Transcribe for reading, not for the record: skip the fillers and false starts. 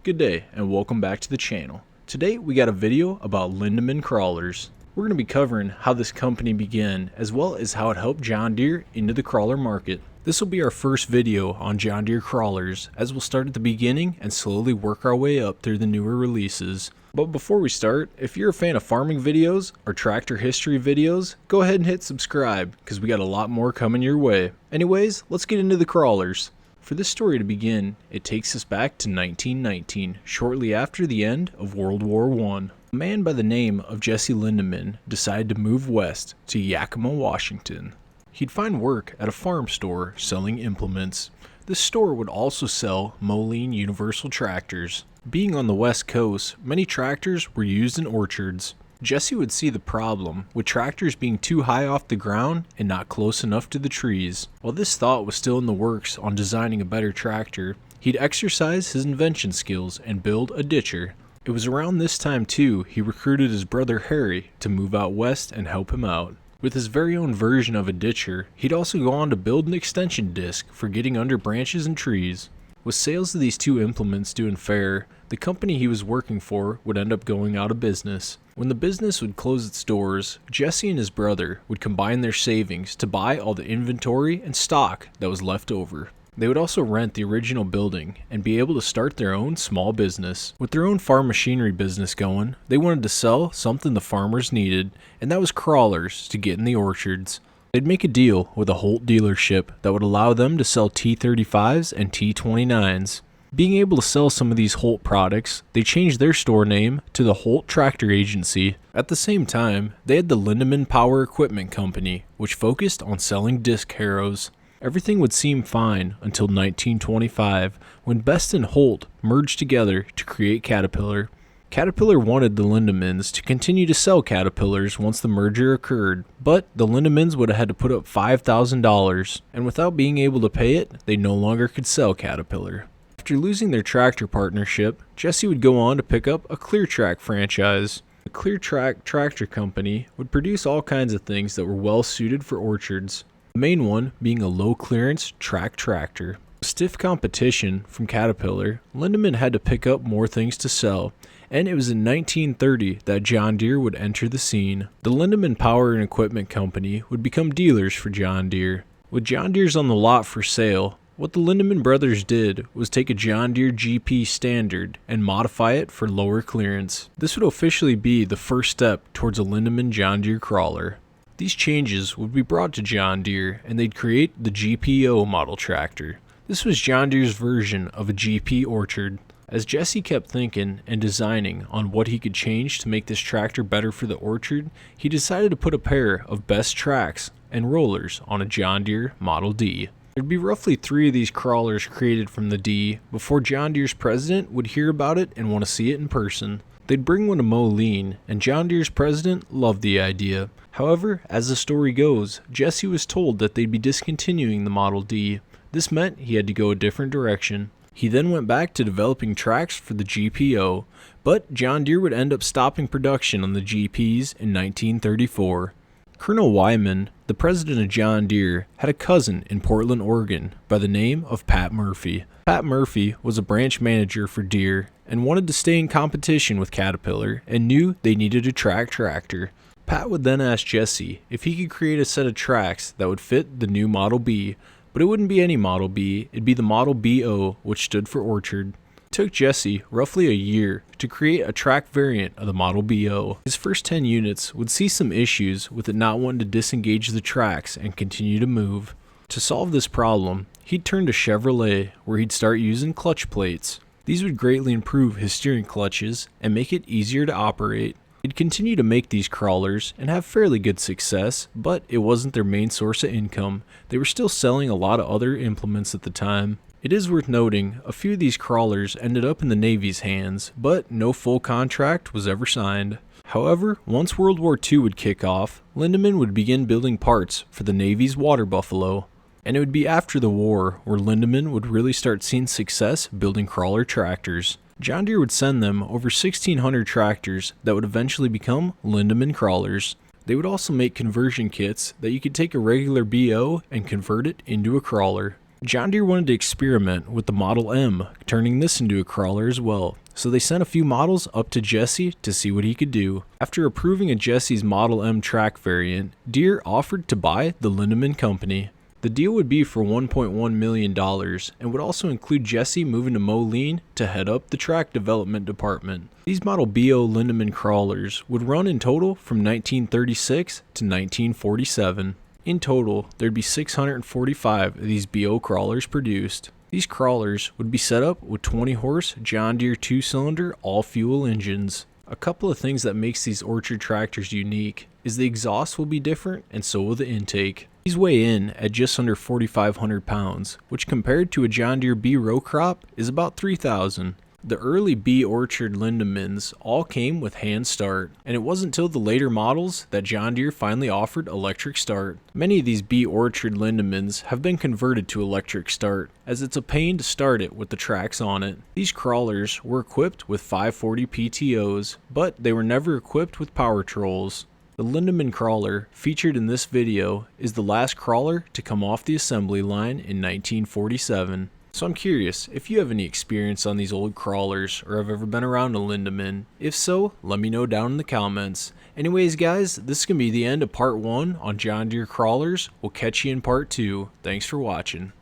Good day and welcome back to the channel. Today we got a video about Lindeman crawlers. We're going to be covering how this company began as well as how it helped John Deere into the crawler market. This will be our first video on John Deere crawlers, as we'll start at the beginning and slowly work our way up through the newer releases. But before we start, if you're a fan of farming videos or tractor history videos, go ahead and hit subscribe because we got a lot more coming your way. Anyways, let's get into the crawlers. For this story to begin, it takes us back to 1919, shortly after the end of World War I. A man by the name of Jesse Lindeman decided to move west to Yakima, Washington. He'd find work at a farm store selling implements. This store would also sell Moline Universal tractors. Being on the west coast, many tractors were used in orchards. Jesse would see the problem with tractors being too high off the ground and not close enough to the trees. While this thought was still in the works on designing a better tractor, he'd exercise his invention skills and build a ditcher. It was around this time too he recruited his brother Harry to move out west and help him out. With his very own version of a ditcher, he'd also go on to build an extension disc for getting under branches and trees. With sales of these two implements doing fair, the company he was working for would end up going out of business. When the business would close its doors, Jesse and his brother would combine their savings to buy all the inventory and stock that was left over. They would also rent the original building and be able to start their own small business. With their own farm machinery business going, they wanted to sell something the farmers needed, and that was crawlers to get in the orchards. They'd make a deal with a Holt dealership that would allow them to sell T35s and T29s. Being able to sell some of these Holt products, they changed their store name to the Holt Tractor Agency. At the same time, they had the Lindeman Power Equipment Company, which focused on selling disc harrows. Everything would seem fine until 1925, when Best and Holt merged together to create Caterpillar. Caterpillar wanted the Lindemans to continue to sell Caterpillars once the merger occurred, but the Lindemans would have had to put up $5,000, and without being able to pay it, they no longer could sell Caterpillar. After losing their tractor partnership, Jesse would go on to pick up a ClearTrack franchise. The ClearTrack tractor company would produce all kinds of things that were well suited for orchards, the main one being a low-clearance track tractor. With stiff competition from Caterpillar, Lindeman had to pick up more things to sell, and it was in 1930 that John Deere would enter the scene. The Lindeman Power and Equipment Company would become dealers for John Deere. With John Deere's on the lot for sale, what the Lindeman brothers did was take a John Deere GP standard and modify it for lower clearance. This would officially be the first step towards a Lindeman John Deere crawler. These changes would be brought to John Deere and they'd create the GPO model tractor. This was John Deere's version of a GP orchard. As Jesse kept thinking and designing on what he could change to make this tractor better for the orchard, he decided to put a pair of Best tracks and rollers on a John Deere Model D. There'd be roughly 3 of these crawlers created from the D before John Deere's president would hear about it and want to see it in person. They'd bring one to Moline, and John Deere's president loved the idea. However, as the story goes, Jesse was told that they'd be discontinuing the Model D. This meant he had to go a different direction. He then went back to developing tracks for the GPO, but John Deere would end up stopping production on the GPs in 1934. Colonel Wyman, the president of John Deere, had a cousin in Portland, Oregon by the name of Pat Murphy. Pat Murphy was a branch manager for Deere and wanted to stay in competition with Caterpillar and knew they needed a track tractor. Pat would then ask Jesse if he could create a set of tracks that would fit the new Model B, but it wouldn't be any Model B, it'd be the Model BO, which stood for orchard. It took Jesse roughly a year to create a track variant of the Model BO. His first 10 units would see some issues with it not wanting to disengage the tracks and continue to move. To solve this problem, he'd turn to Chevrolet, where he'd start using clutch plates. These would greatly improve his steering clutches and make it easier to operate. He'd continue to make these crawlers and have fairly good success, but it wasn't their main source of income. They were still selling a lot of other implements at the time. It is worth noting, a few of these crawlers ended up in the Navy's hands, but no full contract was ever signed. However, once World War II would kick off, Lindeman would begin building parts for the Navy's water buffalo. And it would be after the war where Lindeman would really start seeing success building crawler tractors. John Deere would send them over 1,600 tractors that would eventually become Lindeman crawlers. They would also make conversion kits that you could take a regular BO and convert it into a crawler. John Deere wanted to experiment with the Model M, turning this into a crawler as well. So they sent a few models up to Jesse to see what he could do. After approving a Jesse's Model M track variant, Deere offered to buy the Lindeman company. The deal would be for $1.1 million and would also include Jesse moving to Moline to head up the track development department. These Model BO Lindeman crawlers would run in total from 1936 to 1947. In total, there'd be 645 of these BO crawlers produced. These crawlers would be set up with 20-horse John Deere 2-cylinder all-fuel engines. A couple of things that makes these orchard tractors unique is the exhaust will be different and so will the intake. These weigh in at just under 4,500 pounds, which compared to a John Deere B row crop is about 3,000. The early B Orchard Lindemans all came with hand start, and it wasn't until the later models that John Deere finally offered electric start. Many of these B Orchard Lindemans have been converted to electric start, as it's a pain to start it with the tracks on it. These crawlers were equipped with 540 PTOs, but they were never equipped with power trolls. The Lindeman crawler featured in this video is the last crawler to come off the assembly line in 1947. So I'm curious if you have any experience on these old crawlers or have ever been around a Lindeman. If so, let me know down in the comments. Anyways guys, this is going to be the end of part 1 on John Deere crawlers. We'll catch you in part 2. Thanks for watching.